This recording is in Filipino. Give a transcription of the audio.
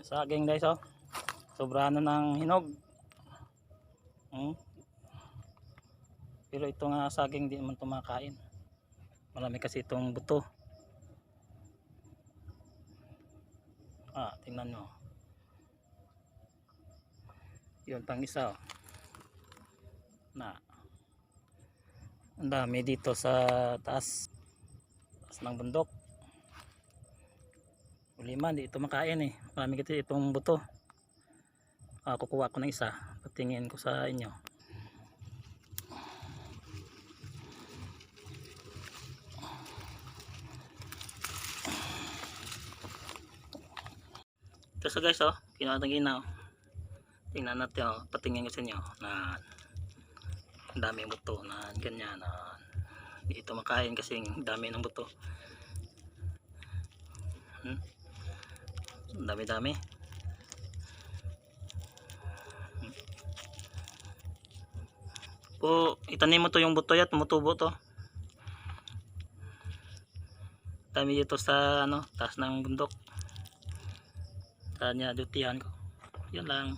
Saging guys, oh. Sobra na ng hinog. Pero ito nga saging di naman tumakain. Marami kasi itong buto. Tingnan nyo. Yun pang isa, oh. Ang dami dito sa taas ng bundok. Uliman, di ito makain eh. Marami kasi itong buto. Kukuha ko ng isa. Patingin ko sa inyo. Ito so guys, oh. Kinatagina, oh. Tingnan natin, oh. Patingin ko sa inyo. Ang dami ng buto. Ganyan. Di ito makain kasi dami ng buto. Ang dami-dami. Itanim mo to yung buto yan, tumutubo to. Dami dito sa taas ng bundok. Tanya dutihan ko. Yun lang.